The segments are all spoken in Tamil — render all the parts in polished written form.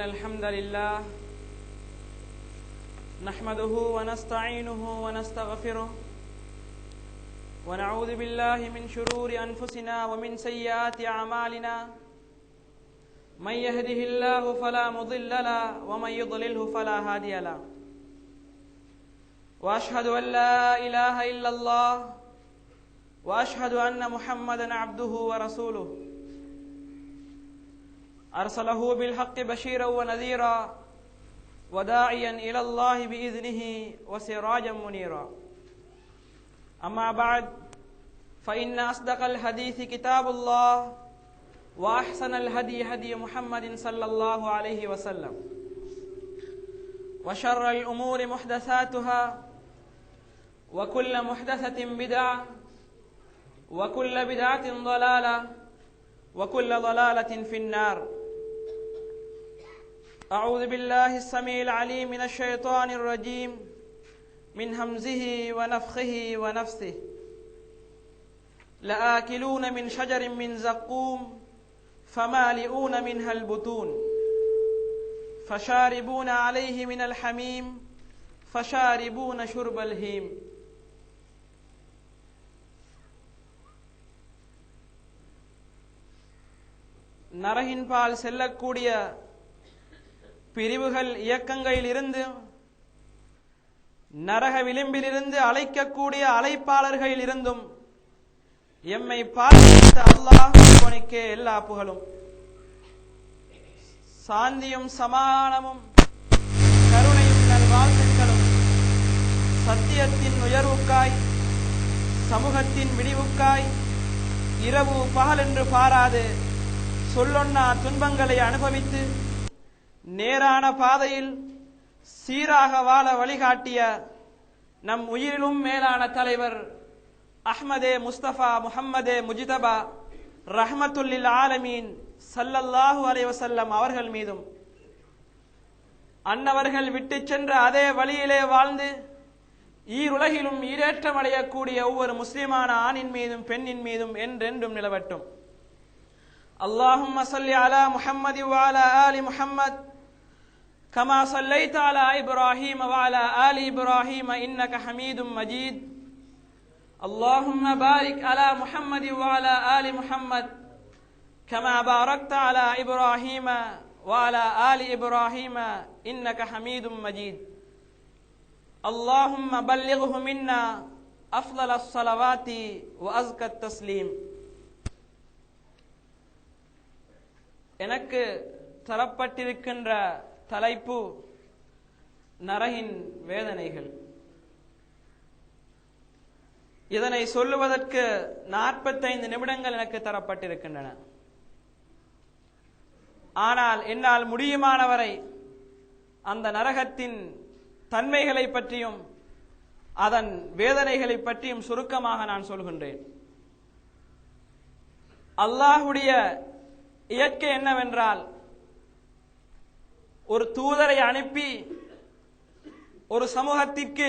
الحمد لله نحمده ونستعينه ونستغفره ونعوذ بالله من شرور أنفسنا ومن سيئات أعمالنا من يهده الله فلا مضل له ومن يضلله فلا هادي له وأشهد أن لا إله إلا الله وأشهد أن محمدا عبده ورسوله أرسله بالحق بشيرا ونذيرا وداعيا إلى الله بإذنه وسراجا منيرا أما بعد فإن أصدق الحديث كتاب الله وأحسن الهدي هدي محمد صلى الله عليه وسلم وشر الأمور محدثاتها وكل محدثة بدعة وكل بدعة ضلالة وكل ضلالة في النار. أعوذ بالله السميع العليم من الشيطان الرجيم من همزه ونفخه ونفثه. لآكلون من شجر من زقوم فمالئون منها البطون فشاربون عليه من الحميم فشاربون شرب الهيم. நரகின் பால் செல்லக்கூடிய பிரிவுகள் இயக்கங்களில் இருந்து நரக விளிம்பிலிருந்து அழைக்கக்கூடிய அழைப்பாளர்களில் இருந்தும் எம்மை பாதுகாத்த அல்லாஹ்வுக்கே எல்லா புகழும். சாந்தியும் சமாதானமும் கருணையும் நல்வாழ்த்துக்களும் சத்தியத்தின் உயர்வுக்காய் சமூகத்தின் விடிவுக்காய் இரவு பகல் என்று பாராது சொல்லொன்னா துன்பங்களை அனுபவித்து நேரான பாதையில் சீராக வாழ வழிகாட்டிய நம் உயிரிலும் மேலான தலைவர் அஹ்மதே முஸ்தபா முஹம்மதே முஜ்தபா ரஹ்மத்துல்லில் ஆலமீன் ஸல்லல்லாஹு அலைஹி வஸல்லம் அவர்கள் மீதும் அன்னவர்கள் விட்டு சென்ற அதே வழியிலே வாழ்ந்து ஈருலகிலும் ஈரேற்றம் அடையக்கூடிய ஒவ்வொரு முஸ்லிமான ஆணின் மீதும் பெண்ணின் மீதும் என்றென்றும் நிலவட்டும். اللهم صل على محمد وعلى آل محمد كما صليت على إبراهيم وعلى آل إبراهيم إنك حميد مجيد. اللهم بارك على محمد وعلى آل محمد كما باركت على إبراهيم وعلى آل إبراهيم إنك حميد مجيد. اللهم بلغه منا أفضل الصلوات وأزكى التسليم. எனக்கு தரப்பட்டிருக்கின்ற தலைப்பு நரகின் வேதனைகள். இதனை சொல்லுவதற்கு 45 நிமிடங்கள் எனக்கு தரப்பட்டிருக்கின்றன. ஆனால் என்னால் முடியுமானவரை அந்த நரகத்தின் தன்மைகளை பற்றியும் அதன் வேதனைகளை பற்றியும் சுருக்கமாக நான் சொல்கின்றேன். அல்லாஹ்வுடைய இயற்கை என்னவென்றால், ஒரு தூதரை அனுப்பி ஒரு சமூகத்திற்கு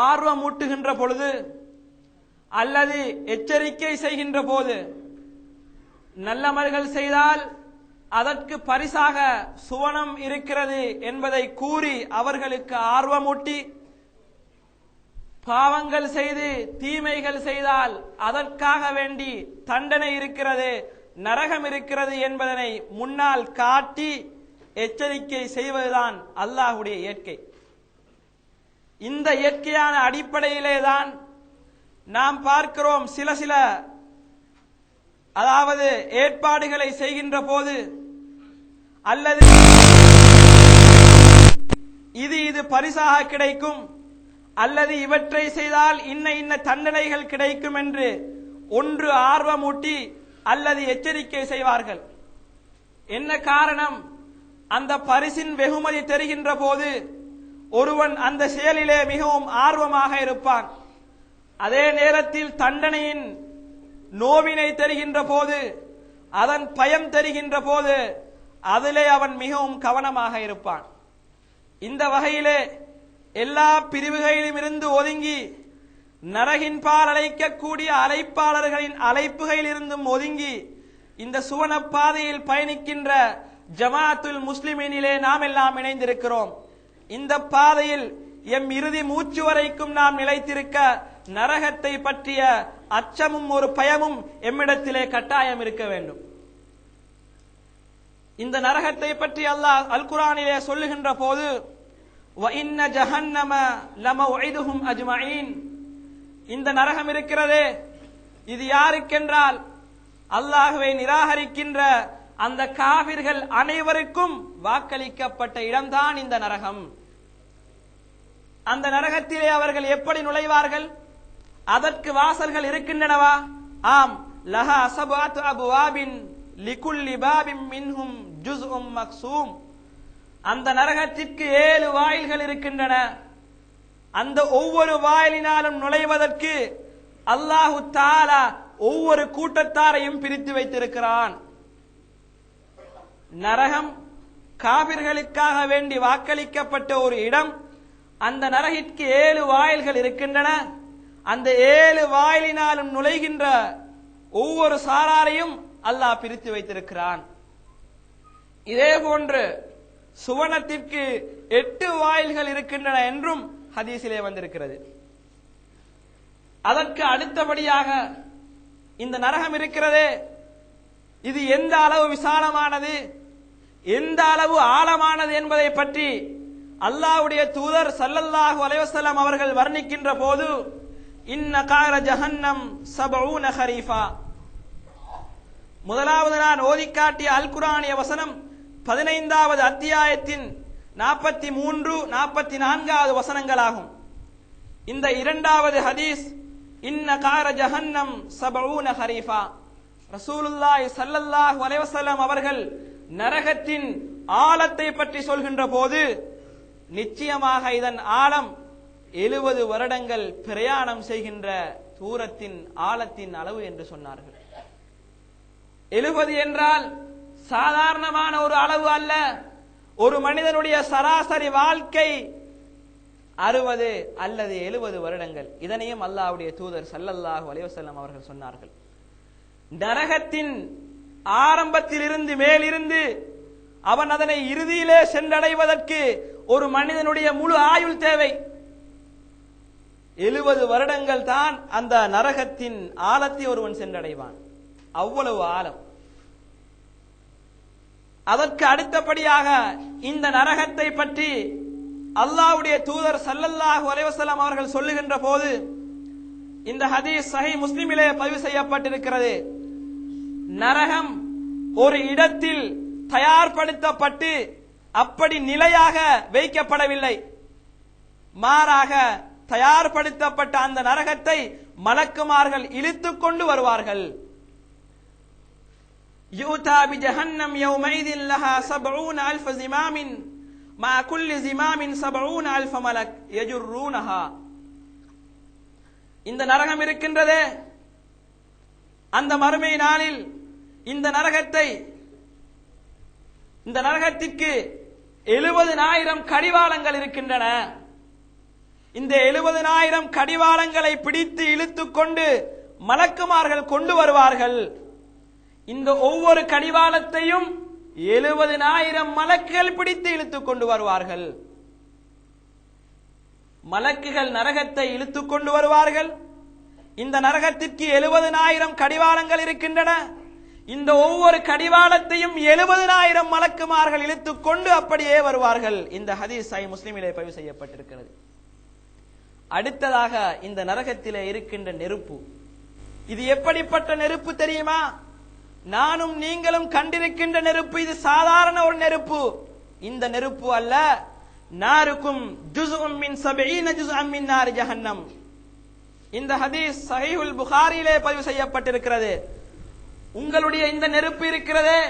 ஆர்வமூட்டுகின்ற பொழுது அல்லது எச்சரிக்கை செய்கின்ற போது நல்லமல்கள் செய்தால் அதற்கு பரிசாக சுவனம் இருக்கிறது என்பதை கூறி அவர்களுக்கு ஆர்வமூட்டி, பாவங்கள் செய்து தீமைகள் செய்தால் அதற்காக வேண்டி தண்டனை இருக்கிறது, நரகம் இருக்கிறது என்பதனை முன்னால் காட்டி எச்சரிக்கை செய்வதுதான் அல்லாஹ்வுடைய இயற்கை. இந்த இயற்கையான அடிப்படையிலே தான் நாம் பார்க்கிறோம், சில அதாவது ஏற்பாடுகளை செய்கின்ற போது அல்லது இது பரிசாக கிடைக்கும் அல்லது இவற்றை செய்தால் இன்ன தண்டனைகள் கிடைக்கும் என்று ஒன்று ஆர்வமூட்டி அல்லது எச்சரிக்கை செய்வார்கள். என்ன காரணம்? அந்த பரிசின் வெகுமதி தெரிகின்ற போது ஒருவன் அந்த செயலிலே மிகவும் ஆர்வமாக இருப்பான். அதே நேரத்தில் தண்டனையின் நோவினை தெரிகின்ற போது, அதன் பயம் தெரிகின்ற போது அதிலே அவன் மிகவும் கவனமாக இருப்பான். இந்த வகையிலே எல்லா பிரிவுகளிலும் இருந்து ஒதுங்கி நரகின் பால் அழைக்கக்கூடிய அழைப்பாளர்களின் அழைப்புகளில் இருந்தும் ஒதுங்கி இந்த சுவன பாதையில் பயணிக்கின்ற ஜமாஅத்துல் முஸ்லிமீனிலே நாம் எல்லாம் இணைந்திருக்கிறோம். இந்த பாதையில் எம் இறுதி மூச்சு வரைக்கும் நாம் நிலைத்திருக்க நரகத்தை பற்றிய அச்சமும் ஒரு பயமும் எம்மிடத்திலே கட்டாயம் இருக்க வேண்டும். இந்த நரகத்தை பற்றி அல்லாஹ் அல் குர்ஆனிலே சொல்லுகின்ற போது வ இன்ன ஜஹன்னம லமவ்இதுஹும் அஜ்மஈன், இந்த நரகம் இருக்கிறதே இது யாருக்கென்றால் அல்லாஹ்வை நிராகரிக்கின்ற அந்த காபிர்கள் அனைவருக்கும் வாக்களிக்கப்பட்ட இடம்தான் இந்த நரகம். அந்த நரகத்திலே அவர்கள் எப்படி நுழைவார்கள்? அதற்கு வாசல்கள் இருக்கின்றனவா? ஆம். லஹா சபஅத்து அப்வாபின் லிகுல்லி பாபின் மின்ஹும் ஜுஸ்உம் மக்சூம். அந்த நரகத்திற்கு 7 வாயில்கள் இருக்கின்றன. அந்த ஒவ்வொரு வாயிலினாலும் நுழைவதற்கு அல்லாஹு தஆலா ஒவ்வொரு கூட்டத்தாரையும் பிரித்து வைத்திருக்கிறான். நரகம் காபிர்களுக்காக வேண்டி வாக்களிக்கப்பட்ட ஒரு இடம். அந்த நரகிற்கு 7 வாயில்கள் இருக்கின்றன. அந்த 7 வாயிலினாலும் நுழைகின்ற ஒவ்வொரு சாராரையும் அல்லாஹ் பிரித்து வைத்திருக்கிறான். இதே போன்று சுவனத்திற்கு 8 வாயில்கள் இருக்கின்றன என்றும் ஹதீஸிலே வந்திருக்கிறது. அதற்கு அடுத்தபடியாக இந்த நரகம் இருக்கிறதே இது எந்த அளவு விசாலமானது, எந்த அளவு ஆழமானது என்பதை பற்றி அல்லாஹ்வுடைய தூதர் ஸல்லல்லாஹு அலைஹி வஸல்லம் அவர்கள் வர்ணிக்கின்ற போது இன்ன கார ஜஹன்னம் 70 ஹரீஃபா. முதலாவது நான் ஓதிக்காட்டிய அல் குர்ஆனிய வசனம் 15வது அத்தியாயத்தின் 43, 44வது வசனங்களாகும். இந்த இரண்டாவது ஹதீஸ் இன்ன கார ஜஹன்னம் 70 ஹரீஃபா. ரசூலுல்லாஹி ஸல்லல்லாஹு அலைஹி வஸல்லம் அவர்கள் நரகத்தின் ஆழத்தை பற்றி சொல்கின்ற போது நிச்சயமாக இதன் ஆழம் 70 வருடங்கள் பிரயாணம் செய்கின்ற தூரத்தின் ஆழத்தின் அளவு என்று சொன்னார்கள். 70 என்றால் சாதாரணமான ஒரு அளவு அல்ல. ஒரு மனிதனுடைய சராசரி வாழ்க்கை 60 அல்லது 70 வருடங்கள். இதனையும் அல்லாஹ்வுடைய தூதர் ஸல்லல்லாஹு அலைஹி வஸல்லம் அவர்கள் சொன்னார்கள். நரகத்தின் ஆரம்பத்திலிருந்து மேலிருந்து அவன் அதனை இறுதியிலே சென்றடைவதற்கு ஒரு மனிதனுடைய முழு ஆயுள் தேவை. 70 வருடங்கள் தான் அந்த நரகத்தின் ஆழத்தை ஒருவன் சென்றடைவான். அவ்வளவு ஆழம். அதற்கு அடுத்தபடியாக இந்த நரகத்தை பற்றி அல்லாஹ்வுடைய தூதர் ஸல்லல்லாஹு அலைஹி வஸல்லம் அவர்கள் சொல்லுகின்ற போது இந்த ஹதீஸ் சஹீஹ் முஸ்லிமிலே பதிவு செய்யப்பட்டிருக்கிறது. நரகம் ஒரு இடத்தில் தயார்படுத்தப்பட்டு அப்படி நிலையாக வைக்கப்படவில்லை. மாறாக தயார்படுத்தப்பட்ட அந்த நரகத்தை மலக்குமார்கள் இழுத்துக் கொண்டு வருவார்கள். யூதா பி ஜஹன்னம் யௌமைதின் லஹா 70,000 ஜிமாமின் மா குல்லி ஜிமாமின் 70,000 மலக் யஜுர்ரூனஹா. இந்த நரகம் இருக்கின்றதே, அந்த மறுமை நாளில் இந்த நரகத்திற்கு 70,000 கடிவாளங்கள் இருக்கின்றன. இந்த 70,000 கடிவாளங்களை பிடித்து இழுத்துக் கொண்டு மலக்குமார்கள் கொண்டு வருவார்கள். இந்த ஒவ்வொரு கடிவாளத்தையும் 70,000 மலக்குகள் பிடித்து இழுத்துக் கொண்டு வருவார்கள். மலக்குகள் நரகத்தை இழுத்துக் கொண்டு வருவார்கள். இந்த நரகத்திற்கு 70,000 கடிவாளங்கள் இருக்கின்றன. இந்த ஒவ்வொரு கடிவாளத்தையும் 70,000 மலக்குமார்கள் இழுத்துக் கொண்டு அப்படியே வருவார்கள். இந்த ஹதீஸ் சஹீஹ் முஸ்லிமிலே பதிவு செய்யப்பட்டிருக்கிறது. அடுத்ததாக இந்த நரகத்திலே இருக்கின்ற நெருப்பு, இது எப்படிப்பட்ட நெருப்பு தெரியுமா? நானும் நீங்களும் கண்டிருக்கின்ற நெருப்பு. இது சாதாரண ஒரு நெருப்பு. இந்த நெருப்பு அல்ல. நாருக்கும் ஜுஸ்உம் மின் 70 ஜுஸ்அம் மின் நாரி ஜஹன்னம். இந்த ஹதீஸ் சஹீஹுல் புகாரியிலே பதிவு செய்யப்பட்டிருக்கிறது. உங்களுடைய இந்த நெருப்பு இருக்கிறதே,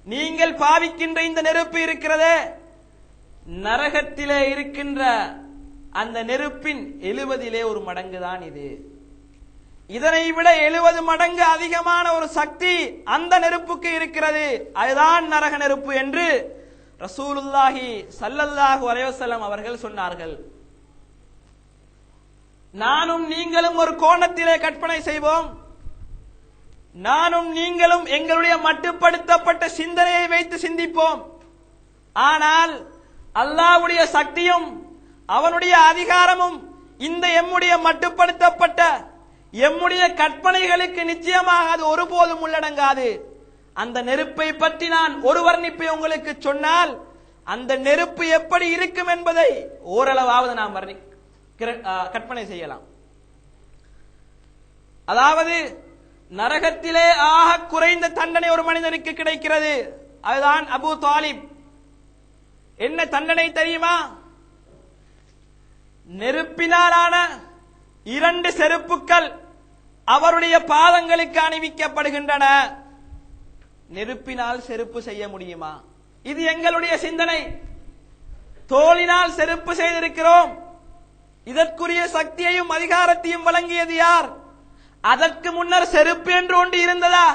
நீங்கள் பாவிக்கின்ற இந்த நெருப்பு இருக்கிறதே, நரகத்திலே இருக்கின்ற அந்த நெருப்பின் 70 ஒரு மடங்கு தான் இது. இதனை விட 70 மடங்கு அதிகமான ஒரு சக்தி அந்த நெருப்புக்கு இருக்கிறது. அதுதான் நரக நெருப்பு என்று ரசூலுல்லாஹி ஸல்லல்லாஹு அலைஹி வஸல்லம் அவர்கள் சொன்னார்கள். நானும் நீங்களும் ஒரு கோணத்திலே கற்பனை செய்வோம். நானும் நீங்களும் எங்களுடைய மட்டுப்படுத்தப்பட்ட சிந்தனையை வைத்து சிந்திப்போம். ஆனால் அல்லாஹ்வுடைய சக்தியும் அவனுடைய அதிகாரமும் இந்த எம்முடைய மட்டுப்படுத்தப்பட்ட எம்முடைய கற்பனைகளுக்கு நிச்சயமாக அது ஒருபோதும் உள்ளடங்காது. அந்த நெருப்பை பற்றி நான் ஒரு வர்ணிப்பை உங்களுக்கு சொன்னால் அந்த நெருப்பு எப்படி இருக்கும் என்பதை ஓரளவாவது நாம் கற்பனை செய்யலாம். அதாவது நரகத்திலே ஆக குறைந்த தண்டனை ஒரு மனிதனுக்கு கிடைக்கிறது. அதுதான் அபூ தாலிப். என்ன தண்டனை தெரியுமா? நெருப்பினாலான 2 செருப்புக்கள் அவருடைய பாதங்களுக்கு அணிவிக்கப்படுகின்றன. நெருப்பினால் செருப்பு செய்ய முடியுமா? இது எங்களுடைய சிந்தனை. தோளினால் செருப்பு செய்திருக்கிறோம். இதற்குரிய சக்தியையும் அதிகாரத்தையும் வழங்கியது யார்? அதற்கு முன்னர் செருப்பு என்று ஒன்று இருந்ததா?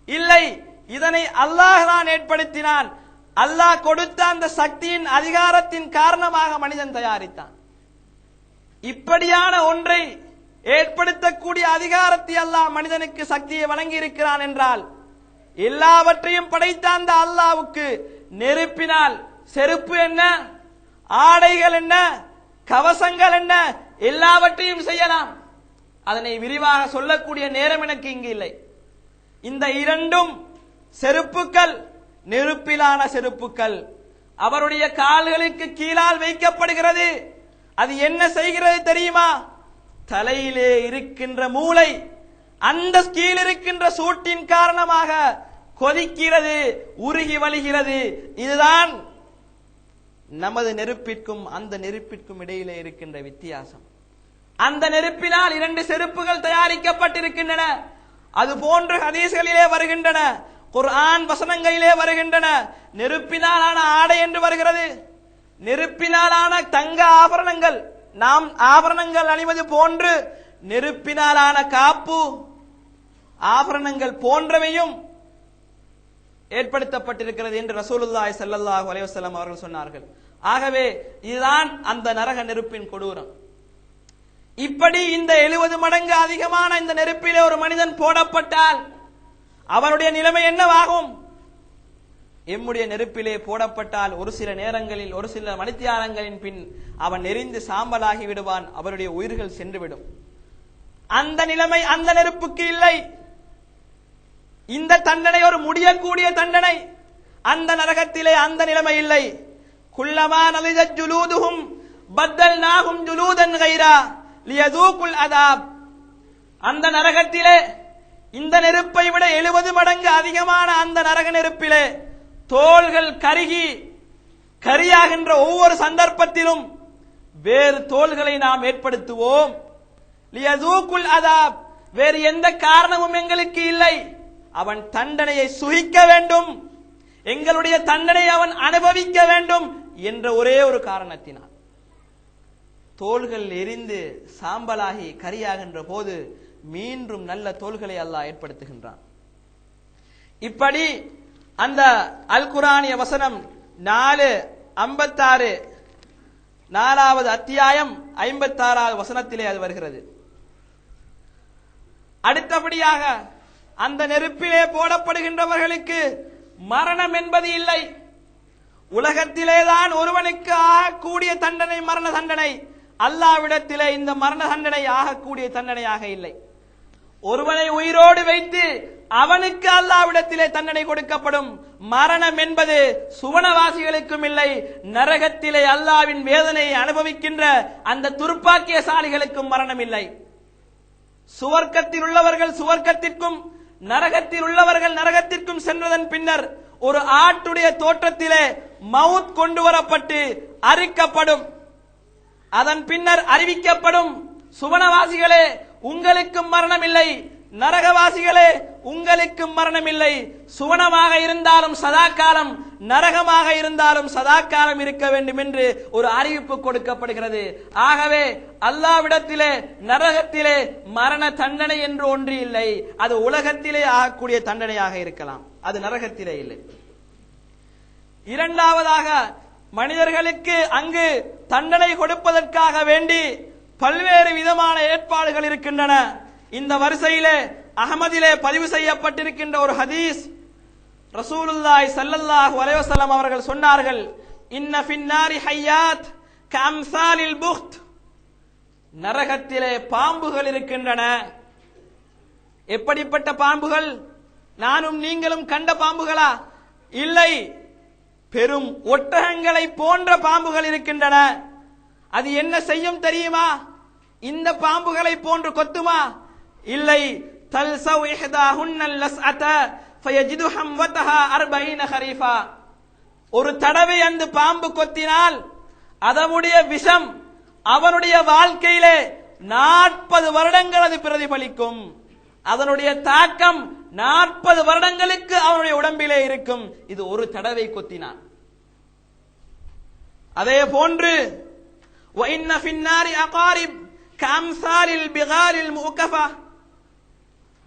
இல்லை. இதனை அல்லாஹ் தான் ஏற்படுத்தினான். அல்லாஹ் கொடுத்த அந்த சக்தியின் அதிகாரத்தின் காரணமாக மனிதன் தயாரித்தான். இப்படியான ஒன்றை ஏற்படுத்தக்கூடிய அதிகாரத்தை அல்லாஹ் மனிதனுக்கு சக்தியை வழங்கி இருக்கிறான் என்றால் எல்லாவற்றையும் படைத்த அந்த அல்லாஹ்வுக்கு நெருப்பினால் செருப்பு என்ன, ஆடைகள் என்ன, கவசங்கள் என்ன, எல்லாவற்றையும் செய்யலாம். அதனை விரிவாக சொல்லக்கூடிய நேரம் எனக்கு இங்கு இல்லை. இந்த 2 செருப்புக்கள் நெருப்பிலான செருப்புக்கள் அவருடைய கால்களுக்கு கீழால் வைக்கப்படுகிறது. அது என்ன செய்கிறது தெரியுமா? தலையிலே இருக்கின்ற மூளை அந்த கீழ் இருக்கின்ற சூட்டின் காரணமாக கொதிக்கிறது, உருகி வழிகிறது. இதுதான் நமது நெருப்பிற்கும் அந்த நெருப்பிற்கும் இடையிலே இருக்கின்ற வித்தியாசம். அந்த நெருப்பினால் 2 செருப்புகள் தயாரிக்கப்பட்டிருக்கின்றன. அது போன்று ஹதீஸ்களிலே வருகின்றன, குர்ஆன் வசனங்களிலே வருகின்றன. நெருப்பினாலான ஆடை என்று வருகிறது. நெருப்பினாலான தங்க ஆபரணங்கள், நாம் ஆபரணங்கள் அணிவது போன்று நெருப்பினாலான காப்பு ஆபரணங்கள் போன்றவையும் ஏற்படுத்தப்பட்டிருக்கிறது என்று ரசூலுல்லாஹி ஸல்லல்லாஹு அலைஹி வஸல்லம் அவர்கள் சொன்னார்கள். ஆகவே இதுதான் அந்த நரக நெருப்பின் கொடூரம். இப்படி இந்த 70 மடங்கு அதிகமான இந்த நெருப்பிலே ஒரு மனிதன் போடப்பட்டால் அவனுடைய நிலைமை என்னவாகும்? எம்முடைய நெருப்பிலே போடப்பட்டால் ஒரு சில நேரங்களில் ஒரு சில மணித்தியாலங்களின் பின் அவன் எரிந்து சாம்பலாகி விடுவான். அவருடைய உயிர்கள் சென்றுவிடும். அந்த நிலைமை அந்த நெருப்புக்கு இல்லை. இந்த தண்டனை ஒரு முடியக்கூடிய தண்டனை. அந்த நரகத்திலே அந்த நிலைமை இல்லை. குல்லமா நலிஜத் ஜுலூதுஹும் பத்தல்நாஹும் ஜுலூதன் கைரா லியதூகுல் அதாப். அந்த நரகத்திலே இந்த நெருப்பை விட 70 மடங்கு அதிகமான அந்த நரக நெருப்பிலே தோள்கள் கருகி கரியாகின்ற ஒவ்வொரு சந்தர்ப்பத்திலும் வேறு தோள்களை நாம் ஏற்படுத்துவோம். லியதூகுல் அதாப். வேறு எந்த காரணமும் எங்களுக்கு இல்லை. அவன் தண்டனையை சுகிக்க வேண்டும், எங்களுடைய தண்டனை அவன் அனுபவிக்க வேண்டும் என்ற ஒரே ஒரு காரணத்தினால் தோள்கள் எரிந்து சாம்பலாகி கரியாகின்ற போது மீண்டும் நல்ல தோள்களை அல்லாஹ் ஏற்படுத்துகின்றான். இப்படி அந்த அல் குர்ஆனிய வசனம் 4:56 4வது அத்தியாயம் 56வது வசனத்திலே அது வருகிறது. அடுத்தபடியாக அந்த நெருப்பிலே போடப்படுகின்றவர்களுக்கு மரணம் என்பது இல்லை. உலகத்திலேதான் ஒருவனுக்கு ஆகக்கூடிய தண்டனை மரண தண்டனை. அல்லாஹ்விடத்திலே இந்த மரண தண்டனை ஆகக்கூடிய தண்டனையாக இல்லை. ஒருவனை உயிரோடு வைத்து அவனுக்கு அல்லாஹ்விடத்திலே தண்டனை கொடுக்கப்படும். மரணம் என்பது சுவனவாசிகளுக்கும் இல்லை, நரகத்திலே அல்லாஹ்வின் வேதனையை அனுபவிக்கின்ற அந்த துர்ப்பாக்கியசாலிகளுக்கும் மரணம் இல்லை. சுவர்க்கத்தில் உள்ளவர்கள் சுவர்க்கத்திற்கும் நரகத்தில் உள்ளவர்கள் நரகத்திற்கும் சென்றதன் பின்னர் ஒரு ஆட்டுடைய தோற்றத்திலே மவுத் கொண்டு வரப்பட்டு அறுக்கப்படும். அதன் பின்னர் அறிவிக்கப்படும், சுவனவாசிகளே உங்களுக்கும் மரணம் இல்லை, நரகவாசிகளே உங்களுக்கும் மரணம் இல்லை. சுவனமாக இருந்தாலும் சதாகாலம், நரகமாக இருந்தாலும் சதாகாலம் இருக்க வேண்டும் என்று ஒரு அறிவிப்பு கொடுக்கப்படுகிறது. ஆகவே அல்லாஹ்விடத்திலே நரகத்திலே மரண தண்டனை என்று ஒன்று இல்லை. அது உலகத்திலே ஆகக்கூடிய தண்டனையாக இருக்கலாம், அது நரகத்திலே இல்லை. இரண்டாவதாக மனிதர்களுக்கு அங்கு தண்டனை கொடுப்பதற்காக வேண்டி பல்வேறு விதமான ஏற்பாடுகள் இருக்கின்றன. இந்த வரிசையிலே அஹ்மதிலே பதிவு செய்யப்பட்டிருக்கின்ற ஒரு ஹதீஸ், ரசூலுல்லாஹி ஸல்லல்லாஹு அலைஹி வஸல்லம் அவர்கள் சொன்னார்கள், இன்ன ஃபின்னாரி ஹய்யாத் கம்சாலில் புக்த், நரகத்திலே பாம்புகள் இருக்கின்றன. எப்படிப்பட்ட பாம்புகள்? நானும் நீங்களும் கண்ட பாம்புகளா? இல்லை, பெரும் ஒட்டகங்களை போன்ற பாம்புகள் இருக்கின்றன. அது என்ன செய்யும் தெரியுமா? இந்த பாம்புகளை போன்று கொத்துமா? இல்லை. தல்சவ் இஹ்தாஹுன்னல் லஸ்அத ஃபயஜிது ஹம்வதஹா 40 ஹரீஃபா, ஒரு தடவை அந்த பாம்பு கொத்தினால் அதனுடைய விஷம் அவனுடைய வாழ்க்கையிலே 40 வருடங்கள் அது பிரதிபலிக்கும். அதனுடைய தாக்கம் 40 வருடங்களுக்கு அவனுடைய உடம்பிலே இருக்கும். இது ஒரு தடவை கொத்தினான். அதே போன்று وَإِنَّ فِي النَّارِ أَقَارِبَ كَأَمْثَالِ الْبِغَالِ الْمُؤْكَفَةِ,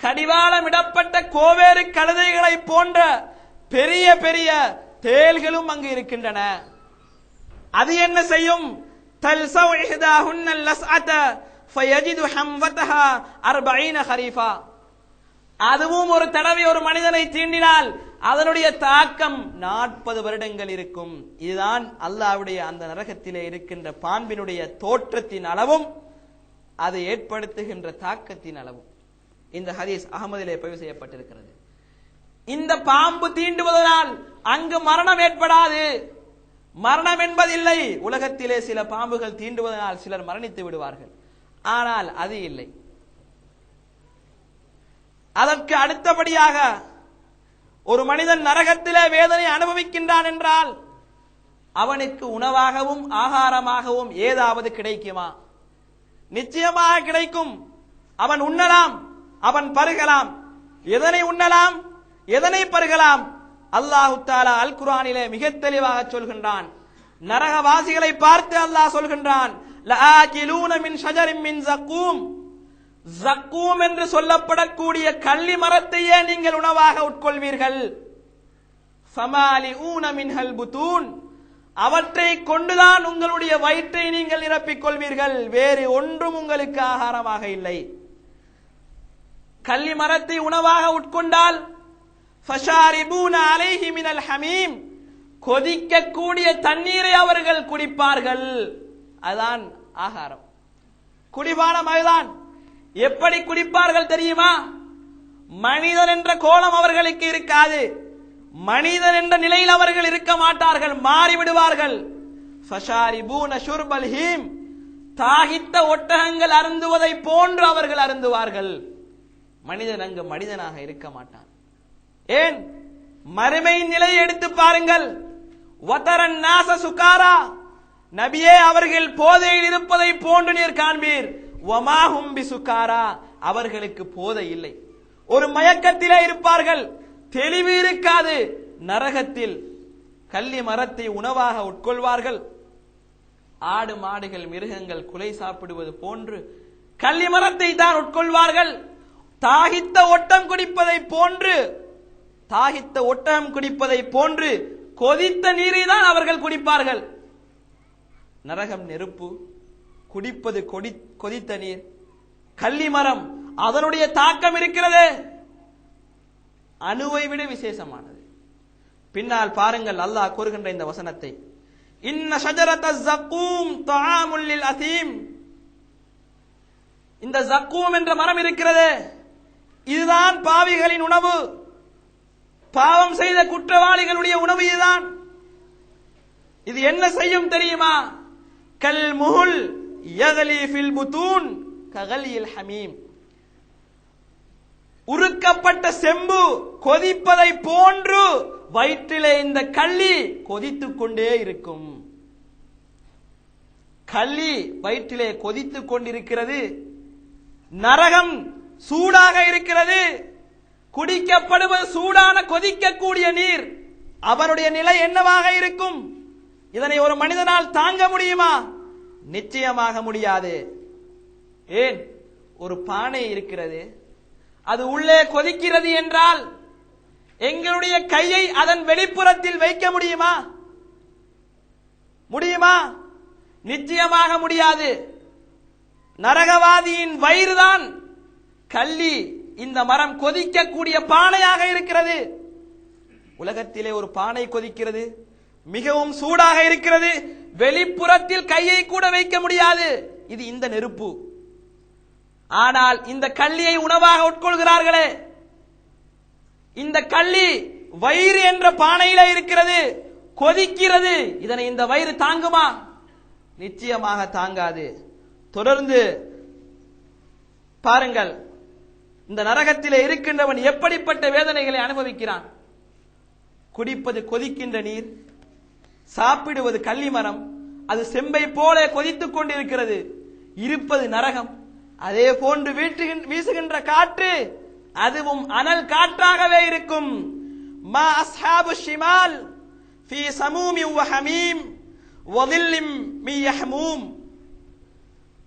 கடிவாளமிடப்பட்ட கோவேறு கழுதைகளை போன்ற பெரிய பெரிய தேள்களும் அங்கு இருக்கின்றன. அது என்ன செய்யும்? தல்சவ் இஹ்தாஹுன்னல் லஸ்அத ஃபயஜிது ஹம்வதஹா 40 ஹரீஃபா, அதுவும் ஒரு தடவை ஒரு மனிதனை தீண்டினால் அதனுடைய தாக்கம் 40 வருடங்கள் இருக்கும். இதுதான் அல்லாஹ்வுடைய அந்த நரகத்திலே இருக்கின்ற பாம்பினுடைய தோற்றத்தின் அளவும் அது ஏற்படுத்துகின்ற தாக்கத்தின் அளவும். இந்த ஹதீஸ் அஹ்மதிலே பதிவு செய்யப்பட்டிருக்கிறது. இந்த பாம்பு தீண்டுவதனால் அங்கு மரணம் ஏற்படாது, மரணம் என்பதில்லை. உலகத்திலே சில பாம்புகள் தீண்டுவதனால் சிலர் மரணித்து விடுவார்கள், ஆனால் அது இல்லை. அதற்கு அடுத்தபடியாக ஒரு மனிதன் நரகத்திலே வேதனை அனுபவிக்கின்றான் என்றால் அவனுக்கு உணவாகவும் ஆகாரமாகவும் ஏதாவது கிடைக்குமா? நிச்சயமாக கிடைக்கும். அவன் உண்ணலாம், அவன் பருகலாம். எதனை உண்ணலாம், எதனை பருகலாம்? அல்லாஹு தஆலா அல் குர்ஆனிலே மிக தெளிவாக சொல்கின்றான். நரகவாசிகளை பார்த்து அல்லாஹ் சொல்கின்றான், லஆகிலூன மின் ஷஜரின் மின் ஸக்கூம், ஸக்கூம் என்று சொல்லப்படக்கூடிய கள்ளி மரத்தையே நீங்கள் உணவாக உட்கொள்வீர்கள். ஃபமாலிஊன மின்ஹல் புதூன், அவற்றை கொண்டுதான் உங்களுடைய வயிற்றை நீங்கள் நிரப்பிக் கொள்வீர்கள், வேறு ஒன்றும் உங்களுக்கு ஆகாரமாக இல்லை. கள்ளி மரத்தை உணவாக உட்கொண்டால் ஃபஷாரிபூன அலைஹி மினல் ஹமீம், கொதிக்கக்கூடிய தண்ணீரை அவர்கள் குடிப்பார்கள். அதான் ஆகாரம், குடிபானம் அதுதான். எப்படி குடிப்பார்கள் தெரியுமா? மனிதன் என்ற கோலம் அவர்களுக்கு இருக்காது, மனிதன் என்ற நிலையில் அவர்கள் இருக்க மாட்டார்கள், மாறிவிடுவார்கள். ஃபஷாரிபூன ஷுர்பல் ஹீம், தாகித்த ஒட்டகங்கள் அருந்துவதை போன்று அவர்கள் அருந்துவார்கள். மனிதன் அங்கு மனிதனாக இருக்க மாட்டான். ஏன்? மறுமையின் நிலையை எடுத்து பாருங்கள். வதரன் நாஸ சுகாரா, நபியே அவர்கள் போதையில் இருப்பதை போன்று நீர் காண்பீர். வமாஹும் பிசுகாரா, அவர்களுக்கு போதை இல்லை, ஒரு மயக்கத்திலே இருப்பார்கள், தெளிவு இருக்காது. நரகத்தில் கள்ளி மரத்தை உணவாக உட்கொள்வார்கள். ஆடு மாடுகள் மிருகங்கள் குலை சாப்பிடுவது போன்று கள்ளி மரத்தை தான் உட்கொள்வார்கள். தாகித்த ஒட்டம் குடிப்பதை போன்று, தாகித்த ஒட்டகம் குடிப்பதை போன்று கொதித்த நீரை தான் அவர்கள் குடிப்பார்கள். நரகம் நெருப்பு, குடிப்பது கொதித்த நீர். கள்ளி மரம், அதனுடைய தாக்கம் இருக்கிறது, அணுவை விட விசேஷமானது. பின்னால் பாருங்கள் அல்லாஹ் கூறுகின்ற இந்த வசனத்தை, இன்ன ஷஜரத ஸக்கூம் தஆமுல் லில் அதீம், இந்த ஸக்கூம் என்ற மரம் இருக்கிறது, இதுதான் பாவிகளின் உணவு, பாவம் செய்த குற்றவாளிகளுடைய உணவு இதுதான். இது என்ன செய்யும் தெரியுமா? கல் முஹுல் யகலி ஃபில் புதூன் ககலில் ஹமீம், உருக்கப்பட்ட செம்பு கொதிப்பதை போன்று வயிற்றிலே இந்த கள்ளி கொதித்துக் கொண்டே இருக்கும். கள்ளி வயிற்றிலே கொதித்துக் கொண்டிருக்கிறது. நரகம் சூடாக இருக்கிறது, குடிக்கப்படுவது சூடான கொதிக்கக்கூடிய நீர். அவனுடைய நிலை என்னவாக இருக்கும்? இதனை ஒரு மனிதனால் தாங்க முடியுமா? நிச்சயமாக முடியாது. ஏன்? ஒரு பானை இருக்கிறது, அது உள்ளே கொதிக்கிறது என்றால் எங்களுடைய கையை அதன் வெளிப்புறத்தில் வைக்க முடியுமா? முடியுமா? நிச்சயமாக முடியாது. நரகவாதியின் வயிறுதான் கள்ளி இந்த மரம் கொதிக்கக்கூடிய பானையாக இருக்கிறது. உலகத்திலே ஒரு பானை கொதிக்கிறது, மிகவும் சூடாக இருக்கிறது, வெளிப்புறத்தில் கையை கூட வைக்க முடியாது. இது இந்த நெருப்பு. ஆனால் இந்த கள்ளியை உணவாக உட்கொள்கிறார்களே, இந்த கள்ளி வயிறு என்ற பானையில இருக்கிறது, கொதிக்கிறது. இதனை இந்த வயிறு தாங்குமா? நிச்சயமாக தாங்காது. தொடர்ந்து பாருங்கள், இந்த நரகத்திலே இருக்கின்றவன் எப்படிப்பட்ட வேதனைகளை அனுபவிக்கிறான். குடிப்பது கொதிக்கின்ற நீர், சாப்பிடுவது கள்ளி மரம், அது செம்பை போல கொதித்துக் கொண்டிருக்கிறது. இருப்பது நரகம். அதே போன்று வீசுகின்ற காற்று அதுவும் அனல் காற்றாகவே இருக்கும். மா அஸ்ஹாபு ஷிமால் ஃபீ சமூமின் வ ஹமீம் வ ظில்லின் மின் யஹ்மூம்.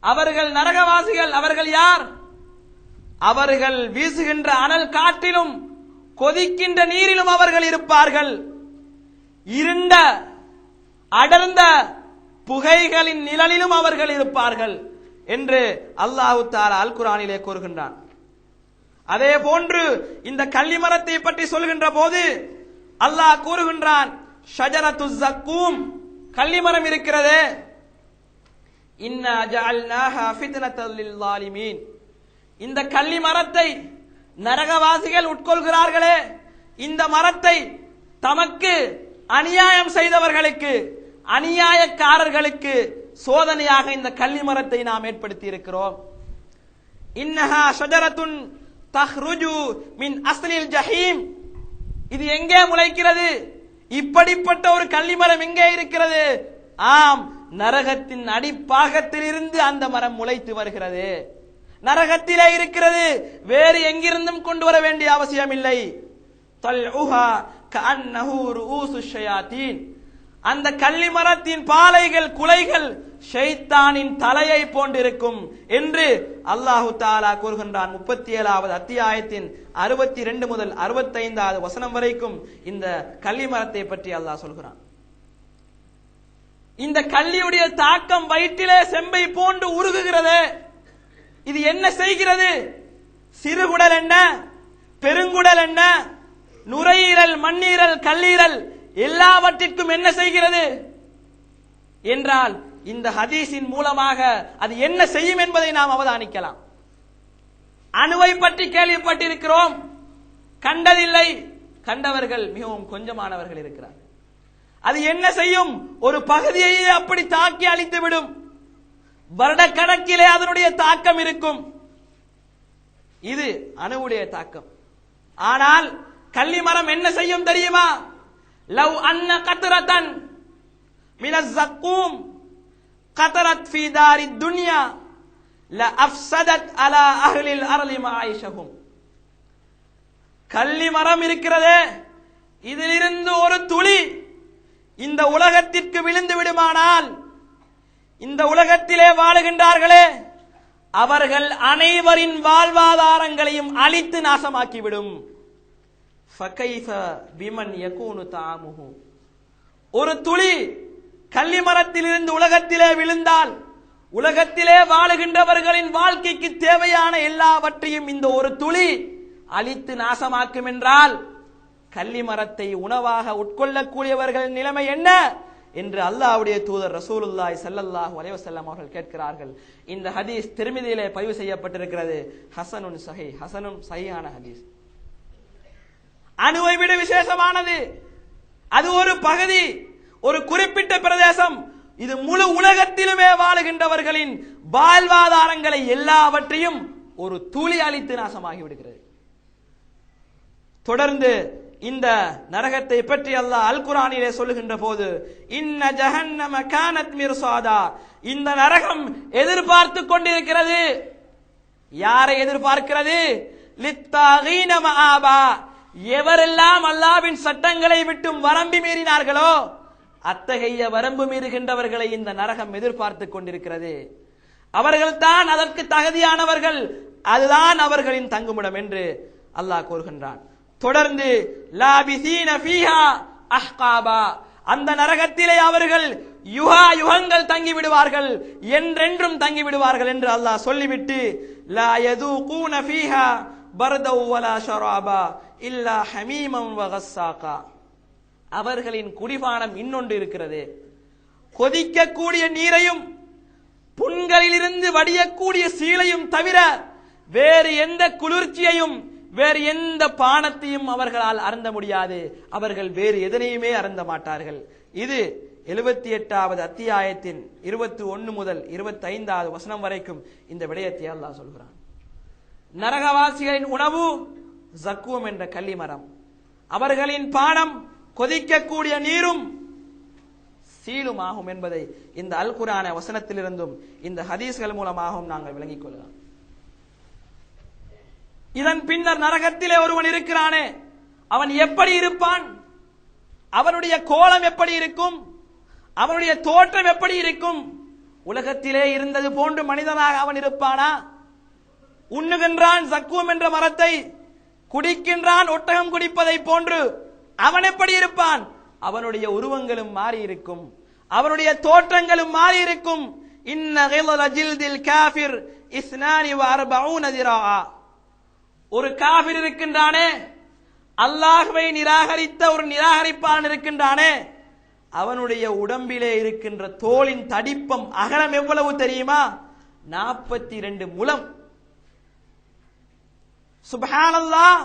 அவர்கள் நரகவாசிகள். அவர்கள் யார்? அவர்கள் வீசுகின்ற அனல் காற்றிலும் கொதிக்கின்ற நீரிலும் அவர்கள் இருப்பார்கள். இருண்ட அடர்ந்த புகைகளின் நிழலிலும் அவர்கள் இருப்பார்கள் என்று அல்லாஹ் தஆலா அல் குர்ஆனிலே கூறுகின்றான். அதே போன்று இந்த கள்ளி மரத்தை பற்றி சொல்கின்ற போது அல்லாஹ் கூறுகின்றான், ஷஜரத்து ஸக்கூம், கள்ளி மரம் இருக்கிறதே, இன்னா ஜஅல்நாஹா ஃபித்னத்தல் லில் ஸாலிமீன். இந்த கள்ளி மரத்தை நரகவாசிகள் உட்கொள்கிறார்களே, இந்த மரத்தை தமக்கு அநியாயம் செய்தவர்களுக்கு, அநியாயக்காரர்களுக்கு சோதனையாக இந்த கள்ளி மரத்தை நாம் ஏற்படுத்தி இருக்கிறோம். இன்னஹா ஷஜரத்துன் தஹ்ருஜு மின் அஸ்லில் ஜஹீம். இது எங்கே முளைக்கிறது? இப்படிப்பட்ட ஒரு கள்ளி மரம் எங்கே இருக்கிறது? ஆம், நரகத்தின் அடிப்பாகத்தில் இருந்து அந்த மரம் முளைத்து வருகிறது. நரகத்திலே இருக்கிறது, வேறு எங்கிருந்தும் கொண்டு வர வேண்டிய அவசியம் இல்லை. தல்உஹா கஅன்னஹு ரூஉசு ஷயாத்தீன். அந்த கள்ளி மரத்தின் பாலைகள், குலைகள் ஷைத்தானின் தலையை போன்றிருக்கும் என்று அல்லாஹு தஆலா கூறுகின்றான். 37வது அத்தியாயத்தின் 62 முதல் 65வது வசனம் வரைக்கும் இந்த கள்ளி மரத்தை பற்றி அல்லாஹ் சொல்கிறான். இந்த கள்ளியுடைய தாக்கம் வயிற்றிலே செம்பை போன்று உருகுகிறது. இது என்ன செய்கிறது? சிறுகுடல் என்ன, பெருங்குடல் என்ன, நுரையீரல், மண்ணீரல், கல்லீரல் எல்லாவற்றிற்கும் என்ன செய்கிறது என்றால், இந்த ஹதீஸின் மூலமாக அது என்ன செய்யும் என்பதை நாம் அவதானிக்கலாம். அணுவை பற்றி கேள்விப்பட்டிருக்கிறோம், கண்டதில்லை. கண்டவர்கள் மிகவும் கொஞ்சமானவர்கள் இருக்கிறார்கள். அது என்ன செய்யும்? ஒரு பகுதியையே அப்படி தாக்கி அழித்துவிடும். வருடக்கணக்கிலே அதனுடைய தாக்கம் இருக்கும். இது அணுவுடைய தாக்கம். ஆனால் கள்ளி மரம் என்ன செய்யும் தெரியுமா? லவ் அன்ன கத்ரதன் மினஸ் ஸக்கூம் கத்ரத் ஃபீ தாரித் துன்யா ல அஃஸதத் அலா அஹ்லில் அர்லி மஆயிஷஹும். கள்ளி மரம் இருக்கிறதே, இதிலிருந்து ஒரு துளி இந்த உலகத்திற்கு விழுந்து விடுமானால், இந்த உலகத்திலே வாழுகின்றார்களே அவர்கள் அனைவரின் வாழ்வாதாரங்களையும் அழித்து நாசமாக்கிவிடும். ஃபகைஃப பிமன் யகூனு தஆமுஹு. ஒரு துளி கள்ளி மரத்திலிருந்து உலகத்திலே விழுந்தால், உலகத்திலே வாழுகின்றவர்களின் வாழ்க்கைக்கு தேவையான எல்லாவற்றையும் இந்த ஒரு துளி அழித்து நாசமாக்கும் என்றால், கள்ளி மரத்தை உணவாக உட்கொள்ளக்கூடியவர்கள் நிலைமை என்ன என்று அல்லாஹ்வுடைய தூதர் ரசூலுல்லாஹி ஸல்லல்லாஹு அலைஹி வஸல்லம் அவர்கள் கேட்கிறார்கள். இந்த ஹதீஸ் திர்மிதியிலே பதிவு செய்யப்பட்டிருக்கிறது. ஹஸனுன் ஸஹீஹ், ஹஸனும் ஸஹீஹான ஹதீஸ். அணுவை விட விசேஷமானது. அது ஒரு பகுதி, ஒரு குறிப்பிட்ட பிரதேசம். இது முழு உலகத்திலுமே வாழுகின்றவர்களின் வாழ்வாதாரங்களை எல்லாவற்றையும் ஒரு துளி அழித்து நாசமாகி விடுகிறது. தொடர்ந்து இந்த நரகத்தை பற்றி அல்லாஹ் அல் குர்ஆனிலே சொல்லுகின்ற போது, இன்ன ஜஹன்னம கானத் மிர்சாதா. இந்த நரகம் எதிர்பார்த்து கொண்டிருக்கிறது. யாரை எதிர்பார்க்கிறது? லித்தாகீன மஆபா. எவரெல்லாம் அல்லாஹ்வின் சட்டங்களை விட்டும் வரம்பு மீறினார்களோ அத்தகைய வரம்பு மீறுகின்றவர்களை இந்த நரகம் எதிர்பார்த்து கொண்டிருக்கிறது. அவர்கள்தான் அதற்கு தகுதியானவர்கள், அதுதான் அவர்களின் தங்குமிடம் என்று அல்லாஹ் கூறுகின்றான். தொடர்ந்து லாபிசீன ஃபீஹா அஹ்காபா. அந்த நரகத்திலே அவர்கள் யுகங்கள் தங்கி விடுவார்கள், என்றென்றும் தங்கி விடுவார்கள் என்று அல்லாஹ் சொல்லிவிட்டு, லா யதூகூன ஃபீஹா பர்தவ் வலா ஷராபா இல்லா ஹமீமம் வ கஸ்ஸாகா. அவர்களின் குடிபானம் இன்னொன்று இருக்கிறது. கொதிக்கக்கூடிய நீரையும் புண்களிலிருந்து வடியக்கூடிய சீலையும் தவிர வேறு எந்த குளிர்ச்சியையும் வேறு எந்த பானத்தையும் அவர்களால் அருந்த முடியாது. அவர்கள் வேறு எதனையுமே அருந்த மாட்டார்கள். இது 78வது அத்தியாயத்தின் 21 முதல் 25வது வசனம் வரைக்கும் இந்த விடயத்தை அல்லாஹ் சொல்கிறான். நரகவாசிகளின் உணவு ஜக்கூம் என்ற கள்ளிமரம், அவர்களின் பானம் கொதிக்கக்கூடிய நீரும் சீலும் ஆகும் என்பதை இந்த அல் குர்ஆன வசனத்திலிருந்தும் இந்த ஹதீஸ்கள் மூலமாகவும் நாங்கள் விளங்கிக் கொள்ளலாம். இதன் பின்னர் நரகத்திலே ஒருவன் இருக்கிறானே, அவன் எப்படி இருப்பான்? அவனுடைய கோலம் எப்படி இருக்கும்? அவனுடைய தோற்றம் எப்படி இருக்கும்? உலகத்திலே இருந்தது போன்று மனிதனாக அவன் இருப்பானா? உண்ணுகின்றான் ஜக்கூம் என்ற மரத்தை, குடிக்கின்றான் ஒட்டகம் குடிப்பதை போன்று அவன் எப்படி இருப்பான்? அவனுடைய உருவங்களும் மாறி இருக்கும், அவனுடைய தோற்றங்களும் மாறி இருக்கும். இன்ன கிலல ஜில்தில் காஃபிர் 42 திராஆ. ஒரு காஃபிர் இருக்கின்றானே, அல்லாஹ்வை நிராகரித்த ஒரு நிராகரிப்பாளன் இருக்கின்றானே, அவனுடைய உடம்பிலே இருக்கின்ற தோலின் தடிப்பம் அகலம் எவ்வளவு தெரியுமா? 42 முழம். சுப்ஹானல்லாஹ்,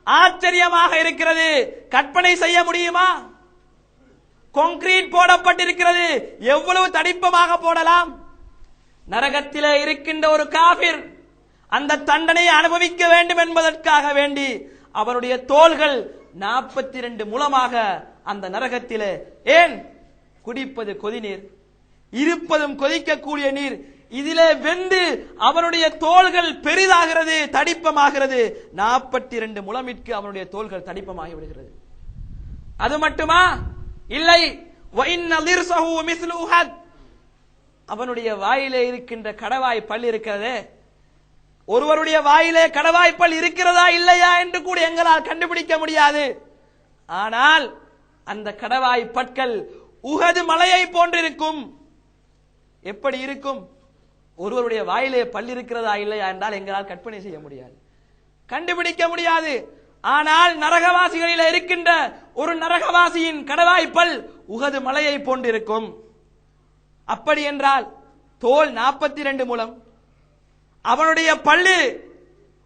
ஆச்சரியமாக இருக்கிறது. கற்பனை செய்ய முடியுமா? கான்கிரீட் போடப்பட்டிருக்கிறது, எவ்வளவு தடிப்பமாக போடலாம்? நரகத்திலே இருக்கின்ற ஒரு காஃபிர் அந்த தண்டனையை அனுபவிக்க வேண்டும் என்பதற்காக வேண்டி அவருடைய தோள்கள் 42 முழமாக அந்த நரகத்திலே. ஏன்? குடிப்பது கொதிநீர், இருப்பதும் கொதிக்கக்கூடிய நீர். இதிலே வெந்து அவனுடைய தோள்கள் பெரிதாகிறது, தடிப்பமாகிறது. 42 முழமிற்கு அவனுடைய தோள்கள் தடிப்பமாகி விடுகிறது. அது மட்டுமா? இல்லை, அவனுடைய வாயிலே இருக்கின்ற கடவாய் பல் இருக்கிறதே, ஒருவருடைய வாயிலே கடவாய்ப்பல் இருக்கிறதா இல்லையா என்று கூட எங்களால் கண்டுபிடிக்க முடியாது. ஆனால் அந்த கடவாய் பற்கள் உஹது மலையை போன்றிருக்கும். எப்படி இருக்கும்? ஒருவருடைய வாயிலே பல் இருக்கிறதா இல்லையா என்றால் எங்களால் கற்பனை செய்ய முடியாது, கண்டுபிடிக்க முடியாது. ஆனால் நரகவாசிகளில் இருக்கின்ற ஒரு நரகவாசியின் கடவாய்ப்பல் உஹது மலையை போன்றிருக்கும். அப்படி என்றால் தோல் 42 முழம், அவனுடைய பல்லு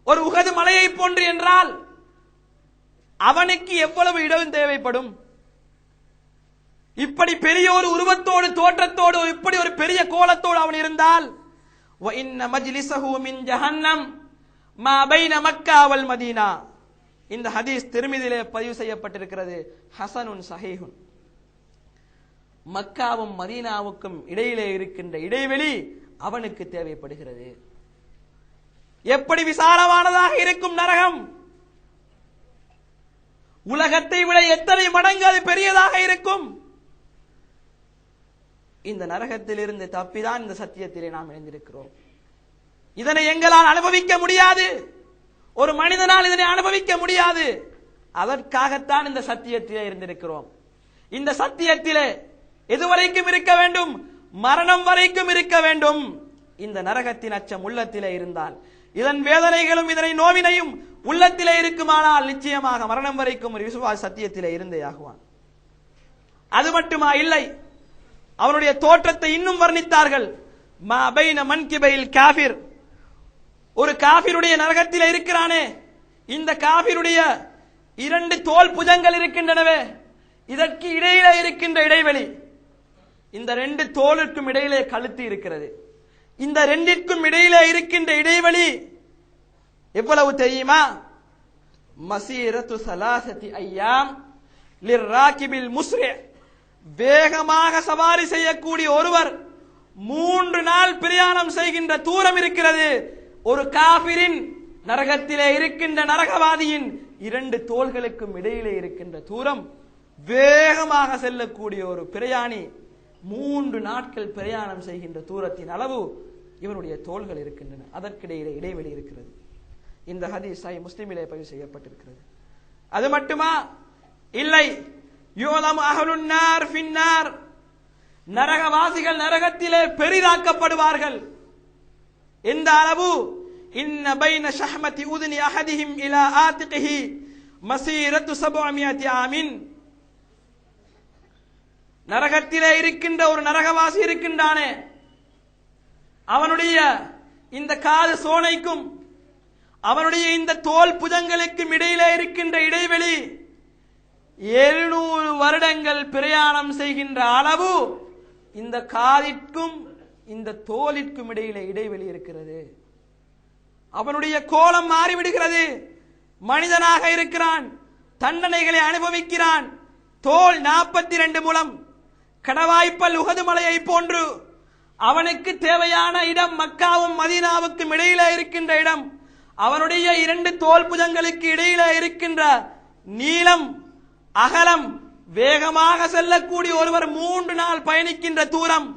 ஒரு உஹது மலையை போன்று என்றால் அவனுக்கு எவ்வளவு இடம் தேவைப்படும்? இப்படி பெரிய ஒரு உருவத்தோடு தோற்றத்தோடு இப்படி ஒரு பெரிய கோலத்தோடு அவன் இருந்தால், وَإِنَّ مَجْلِسَهُ مِنْ جَهَنَّمَ مَا بَيْنَ مَكَّةَ وَالْمَدِينَةِ. இந்த ஹதீஸ் திர்மிதியிலே பதிவு செய்யப்பட்டிருக்கிறது. ஹசனுன் சஹீஹுன். மக்காவும் மதீனாவுக்கும் இடையிலே இருக்கின்ற இடைவெளி அவனுக்கு தேவைப்படுகிறது. எப்படி விசாலமானதாக இருக்கும் நரகம்! உலகத்தை விட எத்தனை மடங்கு அது பெரியதாக இருக்கும்! இந்த நரகத்தில் இருந்து தப்பிதான் இந்த சத்தியத்திலே நாம் இணைந்திருக்கிறோம். இதனை எங்களால் அனுபவிக்க முடியாது, ஒரு மனிதனால் இதனை அனுபவிக்க முடியாது. அதற்காகத்தான் இந்த சத்தியத்திலே இருந்திருக்கிறோம். இந்த சத்தியத்திலே எதுவரைக்கும் இருக்க வேண்டும்? மரணம் வரைக்கும் இருக்க வேண்டும். இந்த நரகத்தின் அச்சம் உள்ளத்திலே இருந்தால், இதன் வேதனைகளும் இதனை நோவினையும் உள்ளத்திலே இருக்குமானால் நிச்சயமாக மரணம் வரைக்கும் ஒரு விசுவாச சத்தியத்திலே இருந்தே ஆகுவான். அது மட்டுமா? இல்லை, அவனுடைய தோற்றத்தை இன்னும் வர்ணித்தார்கள். மா பைன மன்கிபைல் காஃபிர். ஒரு காஃபிருடைய நரகத்திலே இருக்கிறானே, இந்த காஃபிருடைய 2 தோல் புஜங்கள் இருக்கின்றனவே, இதற்கு இடையிலே இருக்கின்ற இடைவெளி, இந்த 2 தோலுக்கும் இடையிலே கழுத்து இருக்கிறது. இந்த 2ற்கும் இடையிலே இருக்கின்ற இடைவெளி எவ்வளவு தெரியுமா? மசீரத்து ஸலாஸதி அய்யாம் லிர்ராகிபில் முஸ்ரி. வேகமாக சவாரி செய்யக்கூடிய ஒருவர் 3 நாள் பிரயாணம் செய்கின்ற தூரம் இருக்கிறது. ஒரு காபிரின் நரகத்திலே இருக்கின்ற நரகவாதியின் 2 தோள்களுக்கும் இடையிலே இருக்கின்ற தூரம், வேகமாக செல்லக்கூடிய ஒரு பிரயாணி 3 நாட்கள் பிரயாணம் செய்கின்ற தூரத்தின் அளவு இவனுடைய தோள்கள் இருக்கின்றன. அதற்கிடையிலே இடைவெளி இருக்கிறது. இந்த ஹதீஸ் சஹீஹ் முஸ்லிமிலே பதிவு செய்யப்பட்டிருக்கிறது. அது மட்டுமா? இல்லை, யுலம் அஹ்லுன் நார் ஃபின்னார். நரகவாசிகள் நரகத்திலே பெரிதாக்கப்படுவார்கள். எந்த அளவு? இன்ன பைன ஷஹ்மதி உதுனி அஹதிஹிம் இலா ஆதிகிஹி மஸீரத்து 700 ஆமின். நரகத்திலே இருக்கின்ற ஒரு நரகவாசி இருக்கின்றானே, அவனுடைய இந்த காது சோனைக்கும் அவனுடைய இந்த தோல் புஜங்களுக்கும் இடையிலே இருக்கின்ற இடைவெளி 700 வருடங்கள் பிரயாணம் செய்கின்ற அளவு இந்த காதிற்கும் இந்த தோலிற்கும் இடையிலே இடைவெளி இருக்கிறது. அவனுடைய கோலம் மாறிவிடுகிறது. மனிதனாக இருக்கிறான், தண்டனைகளை அனுபவிக்கிறான். தோல் 42 முழம், கடவாய்ப்பல் உஹது மலையை போன்று. அவனுக்கு தேவையான இடம் மக்காவும் மதீனாவுக்கும் இடையிலே இருக்கின்ற இடம். அவனுடைய 2 தோல் புஜங்களுக்கு இடையிலே இருக்கின்ற நீளம் அகலம், வேகமாக செல்லக்கூடிய ஒருவர் 3 நாள் பயணிக்கின்ற தூரம்.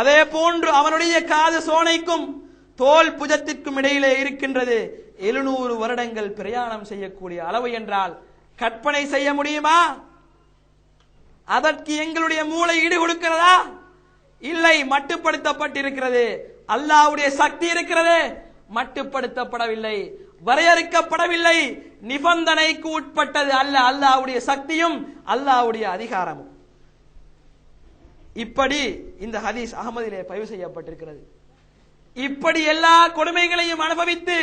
அதே போன்று அவனுடைய காது சோனைக்கும் தோல் புஜத்திற்கும் இடையிலே இருக்கின்றது 700 வருடங்கள் பிரயாணம் செய்யக்கூடிய அளவு என்றால் கற்பனை செய்ய முடியுமா? அதற்கு எங்களுடைய மூளை ஈடு கொடுக்கிறதா? இல்லை, மட்டுப்படுத்தப்பட்டிருக்கிறது. அல்லாஹ்வுடைய சக்தி இருக்கிறது, மட்டுப்படுத்தப்படவில்லை, வரையறுக்கப்படவில்லை. நிபந்தனைக்கு உட்பட்டது அல்ல அல்லாஹ்வுடைய சக்தியும் அல்லாஹ்வுடைய அதிகாரமும். இப்படி இந்த ஹதீஸ் அஹ்மதிலே பதிவு செய்யப்பட்டிருக்கிறது. இப்படி எல்லா கொடுமைகளையும் அனுபவித்து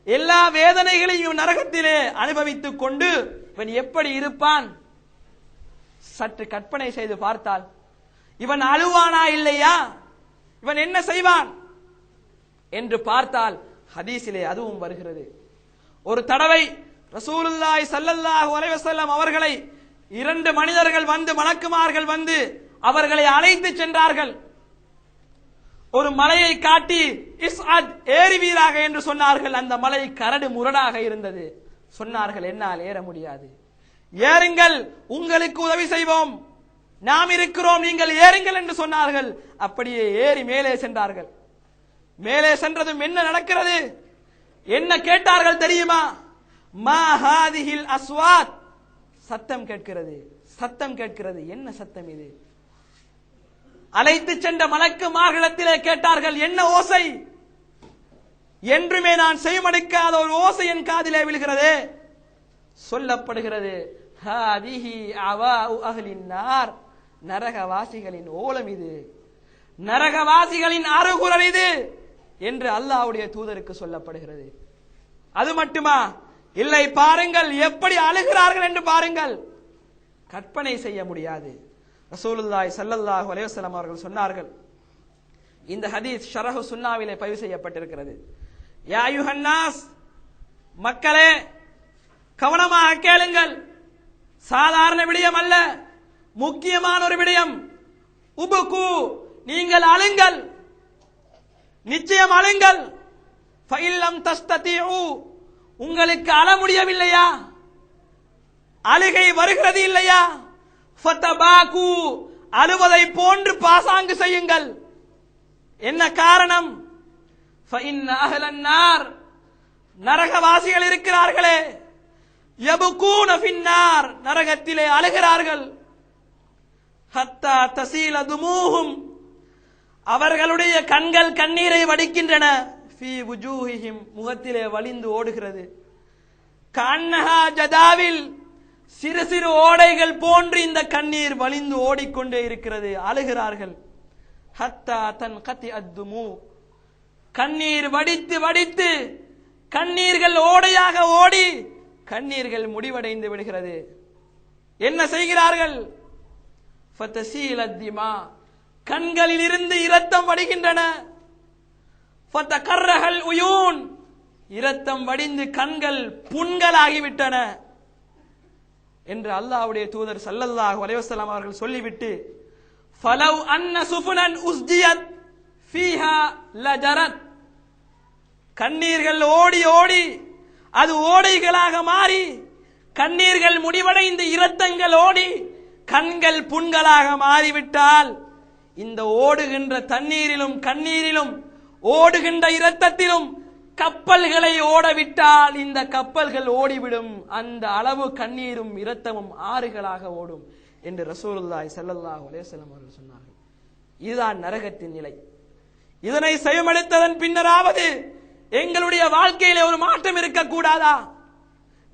எல்லா வேதனைகளையும் நரகத்திலே அனுபவித்துக் கொண்டு இவன் எப்படி இருப்பான்? சற்று கற்பனை செய்து பார்த்தால் இவன் அழுவானா இல்லையா? இவன் என்ன செய்வான் என்று பார்த்தால் ஹதீஸிலே அதுவும் வருகிறது. ஒரு தடவை ரசூலுல்லாஹி ஸல்லல்லாஹு அலைஹி வஸல்லம் அவர்களை 2 மனிதர்கள் வந்து, மலக்குமார்கள் வந்து அவர்களை அழைத்து சென்றார்கள். ஒரு மலையை காட்டி இஸ்அத் ஏறுவீராக என்று சொன்னார்கள். அந்த மலை கரடு முரடாக இருந்தது. சொன்னார்கள், என்னால் ஏற முடியாது. ஏறுங்கள், உங்களுக்கு உதவி செய்வோம், நாம் இருக்கிறோம், நீங்கள் ஏறுங்கள் என்று சொன்னார்கள். அப்படியே ஏறி மேலே சென்றார்கள். மேலே சென்றதும் என்ன நடக்கிறது? என்ன கேட்டார்கள் தெரியுமா? மா ஹாதிஹில் அஸ்வாத், சத்தம் கேட்கிறது, சத்தம் கேட்கிறது. என்ன சத்தம் இது? அழைத்து சென்ற மலக்குமார்களிடத்திலே கேட்டார்கள், என்ன ஓசை? என்றுமே நான் செய்மடுக்காத ஒரு ஓசை என் காதிலே விழுகிறதே. சொல்லப்படுகிறது, ஹாதிஹி அவாஉ அஹ்லின் நார், நரகவாசிகளின் ஓலம் இது, நரகவாசிகளின் அறுகுரல் இது என்று அல்லாஹ்வுடைய தூதருக்கு சொல்லப்படுகிறது. அது மட்டுமா? இல்லை, பாருங்கள் எப்படி அழுகிறார்கள் என்று பாருங்கள். கற்பனை செய்ய முடியாது. ரசூலுல்லாஹி ஸல்லல்லாஹு அலைஹி வஸல்லம் அவர்கள் சொன்னார்கள், இந்த ஹதீஸ் ஷரஹு சுன்னாவிலே பதிவு செய்யப்பட்டிருக்கிறது. யா அய்யுஹன் நாஸ், மக்களே கவனமாக கேளுங்கள். சாதாரண விடயம் அல்ல, முக்கியமான ஒரு விடயம். உபுகு, நீங்கள் அழுங்கள், நிச்சயம் அழுங்கள். ஃபஇல்லம் தஸ்ததிஉ, உங்களுக்கு அழ முடியவில்லையா? அழுகை வருகிறது இல்லையா? ஃபதபாகு, அழுவதை போன்று பாசாங்கு செய்யுங்கள். என்ன காரணம்? ஃபஇன்ன அஹ்லன் நார், நரகவாசிகள் இருக்கிறார்களே, யபுகூன ஃபின்னார், நரகத்திலே அழுகிறார்கள். ஹத்தா தஸீல துமூஹும், அவர்களுடைய கண்கள் கண்ணீரை வடிக்கின்றன. ஃபீ வுஜூஹிஹிம், முகத்திலே வழிந்து ஓடுகிறது. கன்னஹா ஜதாவில், சிறு சிறு ஓடைகள் போன்று இந்த கண்ணீர் வழிந்து ஓடிக்கொண்டே இருக்கிறது. அழுகிறார்கள். ஹத்தா தன்கதி அத்துமு, கண்ணீர் வடித்து வடித்து கண்ணீர்கள் ஓடையாக ஓடி கண்ணீர்கள் முடிவடைந்து விடுகிறது. என்ன செய்கிறார்கள்? ஃபதஸீல திமா, கண்களில் இருந்து இரத்தம் வடிகின்றன. ஃபதகர்ரஹல் உயூன், இரத்தம் வடிந்து கண்கள் புண்களாகிவிட்டன என்று அல்லாஹ்வுடைய தூதர் ஸல்லல்லாஹு அலைஹி வஸல்லம் அவர்கள் சொல்லிவிட்டு, ஃபலவ் அன்ன சுஃபுனன் உஸ்ஜியத் ஃபீஹா லஜரத், கண்ணீர்கள் ஓடி ஓடி அது ஓடைகளாக மாறி கண்ணீர்கள் முடிவடைந்து இரத்தங்கள் ஓடி கண்கள் புண்களாக மாறிவிட்டால், இந்த ஓடுகின்ற தண்ணீரிலும் கண்ணீரிலும் ஓடுகின்ற இரத்தத்திலும் கப்பல்களை ஓடவிட்டால் இந்த கப்பல்கள் ஓடிவிடும். அந்த அளவு கண்ணீரும் இரத்தமும் ஆறுகளாக ஓடும் என்று ரசூலுல்லாஹி ஸல்லல்லாஹு அலைஹி வஸல்லம் அவர்கள் சொன்னார்கள். இதுதான் நரகத்தின் நிலை. இதனை செவிமடுத்ததன் பின்னராவது எங்களுடைய வாழ்க்கையிலே ஒரு மாற்றம் இருக்கக்கூடாதா?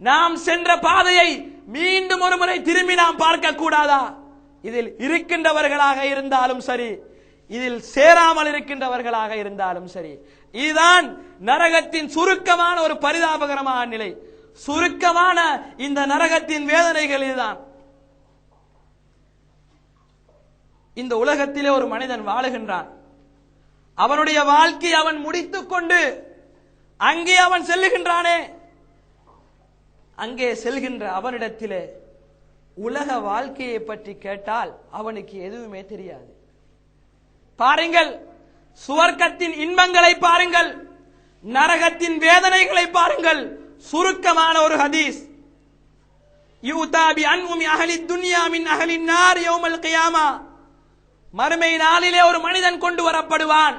நாம் சென்ற பாதையை மீண்டும் ஒரு முறை திரும்பி நாம் பார்க்க கூடாதா? இதில் இருக்கின்றவர்களாக இருந்தாலும் சரி, இதில் சேராமல் இருக்கின்றவர்களாக இருந்தாலும் சரி, இதுதான் நரகத்தின் சுருக்கமான ஒரு பரிதாபகரமான நிலை. சுருக்கமான இந்த நரகத்தின் வேதனைகள் இதுதான். இந்த உலகத்திலே ஒரு மனிதன் வாழுகின்றான். அவனுடைய வாழ்க்கை அவன் முடித்துக் கொண்டு அங்கே அவன் செல்லுகின்றானே, அங்கே செல்கின்ற அவனிடத்திலே உலக வாழ்க்கையை பற்றி கேட்டால் அவனுக்கு எதுவுமே தெரியாது. பாருங்கள், சுவர்க்கத்தின் இன்பங்களை பாருங்கள், நரகத்தின் வேதனைகளை பாருங்கள். சுருக்கமான ஒரு ஹதீஸ், யூதாபி அன்உமி அஹலி துன்யா மின் அஹலின் நார் யௌமல் கியாமா. மறுமை நாளிலே ஒரு மனிதன் கொண்டு வரப்படுவான்.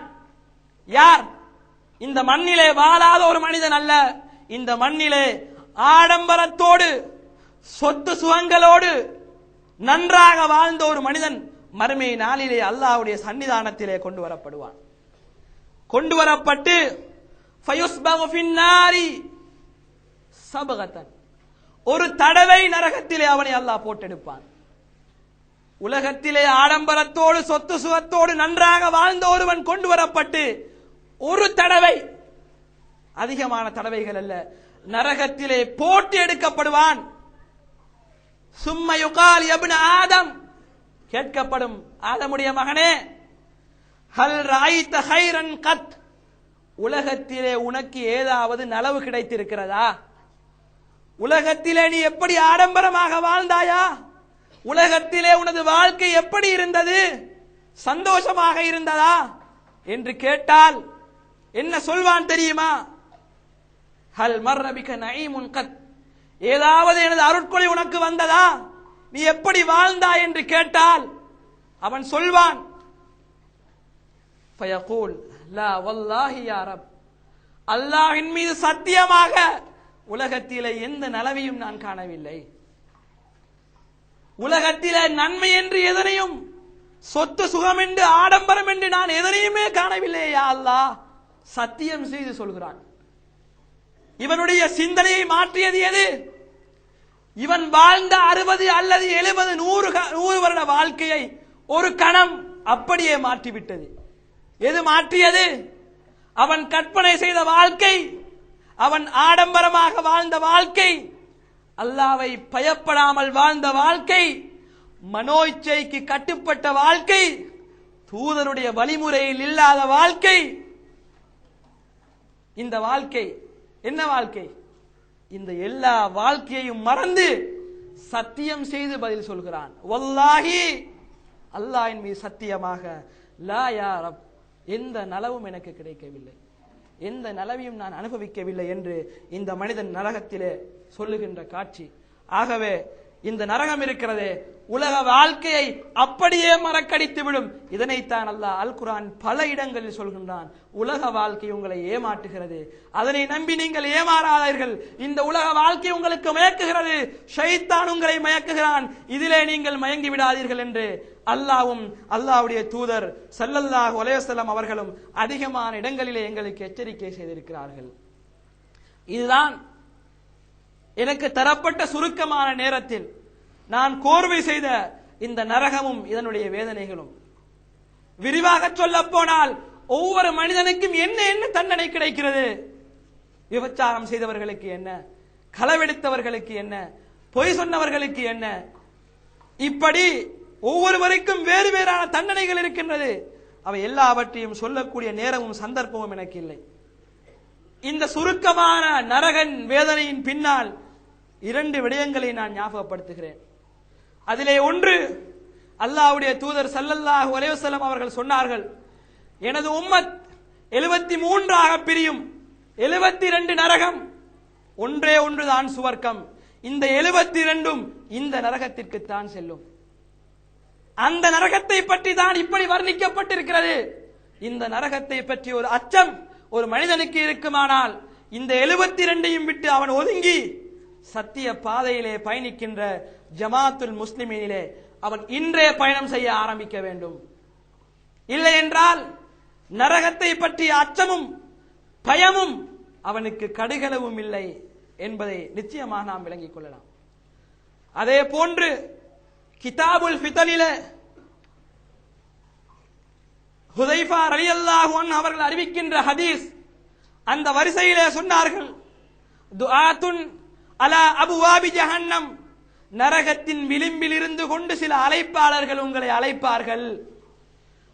யார்? இந்த மண்ணிலே வாழாத ஒரு மனிதன் அல்ல, இந்த மண்ணிலே ஆடம்பரத்தோடு சொத்து சுகங்களோடு நன்றாக வாழ்ந்த ஒரு மனிதன் மறுமை நாளிலே அல்லாஹ்வுடைய சன்னிதானத்திலே கொண்டு வரப்படுவான். கொண்டு வரப்பட்டு ஃபயுஸ்பகு ஃபின்னாரி சபகத்தன், ஒரு தடவை நரகத்திலே அவனை அல்லாஹ் போட்டெடுப்பான். உலகத்திலே ஆடம்பரத்தோடு சொத்து சுகத்தோடு நன்றாக வாழ்ந்த ஒருவன் கொண்டு வரப்பட்டு ஒரு தடவை, அதிகமான தடவைகள் அல்ல, நரகத்திலே போட்டு எடுக்கப்படுவான். சும்ம யுகால் யப்ன ஆதம், கேட்கப்படும், ஆதமுடைய மகனே, ஹல் ராயித ஹைரன் கத், உலகத்திலே உனக்கு ஏதாவது நலவு கிடைத்திருக்கிறதா? உலகத்திலே நீ எப்படி ஆடம்பரமாக வாழ்ந்தாயா? உலகத்திலே உனது வாழ்க்கை எப்படி இருந்தது? சந்தோஷமாக இருந்ததா என்று கேட்டால் என்ன சொல்வான் தெரியுமா? ஹல் மர்ரபிக நஈமுன் கத், ஏதாவது எனது அருட்கொடை உனக்கு வந்ததா? நீ எப்படி வாழ்ந்தாய் என்று கேட்டால் அவன் சொல்வான், ஃபயகூல் லா வல்லாஹி யா ரப், அல்லாஹ்வின் மீது சத்தியமாக உலகத்திலே எந்த நலவையும் நான் காணவில்லை. உலகத்திலே நன்மை என்று எதனையும், சொத்து சுகம் என்று ஆடம்பரம் என்று நான் எதனையுமே காணவில்லை யா அல்லாஹ், சத்தியம் செய்து சொல்கிறான். இவனுடைய சிந்தனையை மாற்றியது எது? இவன் வாழ்ந்த 60 அல்லது 70 100 வருட வாழ்க்கையை ஒரு கணம் அப்படியே மாற்றிவிட்டது. எது மாற்றியது? அவன் கற்பனை செய்த வாழ்க்கை, அவன் ஆடம்பரமாக வாழ்ந்த வாழ்க்கை, அல்லாஹ்வை பயப்படாமல் வாழ்ந்த வாழ்க்கை, மனோச்சைக்கு கட்டுப்பட்ட வாழ்க்கை, தூதருடைய வழிமுறையில் இல்லாத வாழ்க்கை. இந்த வாழ்க்கை என்ன வாழ்க்கை? இந்த எல்லா வாழ்க்கையையும் மறந்து சத்தியம் செய்து பதில் சொல்கிறான், வல்லாஹி, அல்லாஹ்வின் மீது சத்தியமாக, லா யா ரப், எந்த நலவும் எனக்கு கிடைக்கவில்லை, எந்த நலவையும் நான் அனுபவிக்கவில்லை என்று இந்த மனிதன் நரகத்திலே சொல்லுகின்ற காட்சி. ஆகவே இந்த நரகம் இருக்கிறதே, உலக வாழ்க்கையை அப்படியே மறக்கடித்து விடும். இதனைத்தான் அல்லாஹ் அல் குர்ஆன் பல இடங்களில் சொல்கின்றான், உலக வாழ்க்கை உங்களை ஏமாற்றுகிறது, அதனை நம்பி நீங்கள் ஏமாறாதீர்கள். இந்த உலக வாழ்க்கை உங்களுக்கு மயக்குகிறது, ஷைத்தான் உங்களை மயக்குகிறான், இதிலே நீங்கள் மயங்கி விடாதீர்கள் என்று அல்லாஹ்வும் அல்லாஹ்வுடைய தூதர் ஸல்லல்லாஹு அலைஹி வஸல்லம் அவர்களும் அதிகமான இடங்களிலே எங்களுக்கு எச்சரிக்கை செய்திருக்கிறார்கள். இதுதான் எனக்கு தரப்பட்ட சுருக்கமான நேரத்தில் நான் கோர்வை செய்த இந்த நரகமும் இதனுடைய வேதனைகளும். விரிவாக சொல்ல போனால் ஒவ்வொரு மனிதனுக்கும் என்ன என்ன தண்டனை கிடைக்கிறது? விபச்சாரம் செய்தவர்களுக்கு என்ன, களவெடுத்தவர்களுக்கு என்ன, பொய் சொன்னவர்களுக்கு என்ன, இப்படி ஒவ்வொருவருக்கும் வேறு வேறான தண்டனைகள் இருக்கின்றது. அவை எல்லாவற்றையும் சொல்லக்கூடிய நேரமும் சந்தர்ப்பமும் எனக்கு இல்லை. இந்த சுருக்கமான நரகன் வேதனையின் பின்னால் 2 விடயங்களை நான் ஞாபகப்படுத்துகிறேன். அதிலே ஒன்று, அல்லாஹ்வுடைய தூதர் ஸல்லல்லாஹு அலைஹி வஸல்லம் அவர்கள் சொன்னார்கள், எனது உம்மத் 73ஆக பிரியும், 72 நரகம், ஒன்றே ஒன்றுதான் சுவர்க்கம். இந்த 72ம் இந்த நரகத்திற்கு தான் செல்லும். அந்த நரகத்தை பற்றி தான் இப்படி வர்ணிக்கப்பட்டிருக்கிறது. இந்த நரகத்தை பற்றி ஒரு அச்சம் ஒரு மனிதனுக்கு இருக்குமானால் இந்த 72ஐயும் விட்டு அவன் ஒதுங்கி சத்திய பாதையிலே பயணிக்கின்ற ஜமாத்துல் முஸ்லிமீனிலே அவன் இன்றே பயணம் செய்ய ஆரம்பிக்க வேண்டும். இல்லை என்றால் நரகத்தை பற்றிய அச்சமும் பயமும் அவனுக்கு கடுகளவும் இல்லை என்பதை நிச்சயமாக நாம் விளங்கிக் கொள்ளலாம். அதே போன்று கிதாபுல் ஃபித்ரில ஹுதைஃபா ரலியல்லாஹு அன்ஹு அவர்கள் அறிவிக்கின்ற ஹதீஸ், அந்த வரிசையிலே சொன்னார்கள், துஆத்துன் அலா அபுவாபி ஜஹன்னம், நரகத்தின் விளிம்பில் இருந்து கொண்டு சில அழைப்பாளர்கள் உங்களை அழைப்பார்கள்.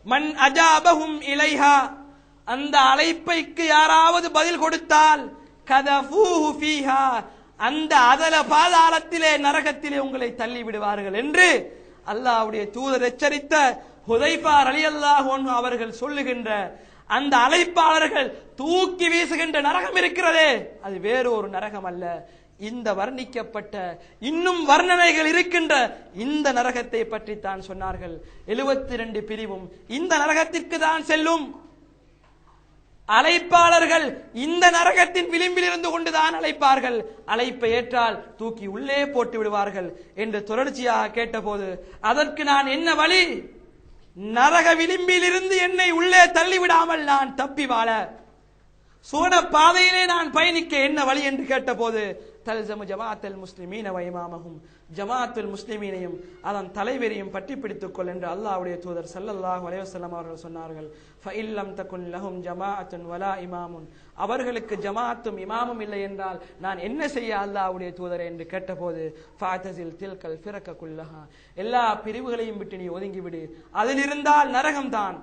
மன் அஜாபஹும் இலைஹா, அந்த அழைப்பைக்கு யாராவது பதில் கொடுத்தால் கதஃபூஹு ஃபீஹா, அந்த அதல பாதாளத்திலே நரகத்திலே உங்களை தள்ளி விடுவார்கள் என்று அல்லாஹ்வுடைய தூதர் எச்சரித்த ஹுதைஃபா ரலியல்லாஹு அன்ஹு அவர்கள் சொல்லுகின்ற அந்த அழைப்பாளர்கள் தூக்கி வீசுகின்ற நரகம் இருக்கிறதே, அது வேறு ஒரு நரகம் அல்ல. இந்த வர்ணிக்கப்பட்ட இன்னும் வர்ணனைகள் இருக்கின்ற இந்த நரகத்தை பற்றி தான் சொன்னார்கள். 72 பிரிவும் இந்த நரகத்திற்கு தான் செல்லும். அழைப்பாளர்கள் இந்த நரகத்தின் விளிம்பில் இருந்து கொண்டுதான் அழைப்பார்கள். அழைப்பை ஏற்றால் தூக்கி உள்ளே போட்டு விடுவார்கள் என்று தொடர்ச்சியாக கேட்டபோது, அதற்கு நான் என்ன வழி? நரக விளிம்பில் இருந்து என்னை உள்ளே தள்ளிவிடாமல் நான் தப்பி வாழ, சோன பாதையிலே நான் பயணிக்க என்ன வழி என்று கேட்டபோது, தல்சமு ஜமாஅத்துல் முஸ்லிமீன வ இமாமஹும், ஜமாஅத்துல் முஸ்லிமீனையும் அதன் தலைவரையும் பற்றி பிடித்துக் கொள் என்று அல்லாஹ்வுடைய தூதர் ஸல்லல்லாஹு அலைஹி வஸல்லம் அவர்கள் சொன்னார்கள். ஃபஇல்லம் தகுன் லஹும் ஜமாஅத்துன் வலா இமாமுன், அவர்களுக்கு ஜமாஅத்தும் இமாமும் இல்லை என்றால் நான் என்ன செய்ய அல்லாஹ்வுடைய தூதரே என்று கேட்டபோது, ஃபஅதஸில் தில்கல் ஃபிரக குல்லஹா, எல்லா பிரிவுகளையும் விட்டு நீ ஒதுங்கி விடு, அதில் இருந்தால் நரகம்தான்.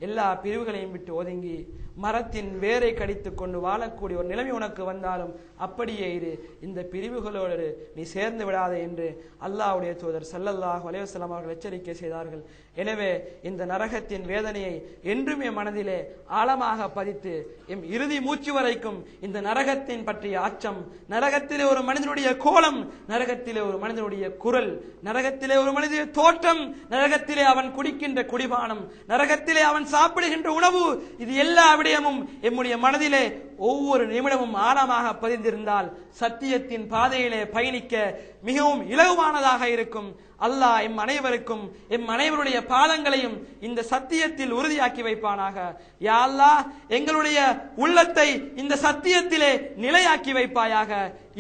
எல்லா பிரிவுகளையும் விட்டு ஒதுங்கி மரத்தின் வேரை கடித்துக் கொண்டு வாழக்கூடிய ஒரு நிலைமை உனக்கு வந்தாலும் அப்படியே இரு, இந்த பிரிவுகளோடு நீ சேர்ந்து விடாதே என்று அல்லாஹ்வுடைய தூதர் ஸல்லல்லாஹு அலைஹி வஸல்லம் அவர்கள் எச்சரிக்கை செய்தார்கள். எனவே இந்த நரகத்தின் வேதனையை என்றுமே மனதிலே ஆழமாக பதித்து எம் இறுதி மூச்சு வரைக்கும் இந்த நரகத்தின் பற்றிய அச்சம், நரகத்திலே ஒரு மனிதனுடைய கோலம், நரகத்திலே ஒரு மனிதனுடைய குரல், நரகத்திலே ஒரு மனிதனுடைய தோற்றம், நரகத்திலே அவன் குடிக்கின்ற குடிபானம், நரகத்திலே அவன் சாப்பிடுகின்ற உணவு, இது எல்லா விடயமும் எம்முடைய மனதிலே ஒவ்வொரு நிமிடமும் ஆழமாக பதிந்திருந்தால் சத்தியத்தின் பாதையிலே பயணிக்க மிகவும் இலகுவானதாக இருக்கும். அல்லாஹ் எம் அனைவருக்கும் எம் அனைவருடைய பாதங்களையும் இந்த சத்தியத்தில் உறுதியாக்கி வைப்பானாக. யா அல்லாஹ், எங்களுடைய உள்ளத்தை இந்த சத்தியத்திலே நிலையாக்கி வைப்பாயாக.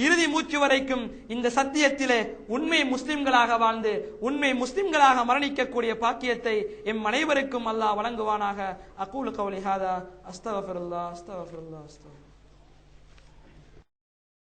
இறுதி மூச்சு வரைக்கும் இந்த சத்தியத்திலே உண்மை முஸ்லிம்களாக வாழ்ந்து உண்மை முஸ்லிம்களாக மரணிக்கக்கூடிய பாக்கியத்தை எம் அனைவருக்கும் அல்லாஹ் வழங்குவானாக. அகூலு கௌலி ஹாதா அஸ்தக்ஃபிருல்லாஹ் அஸ்தக்ஃபிருல்லாஹ் அஸ்தக்ஃபிருல்லாஹ்.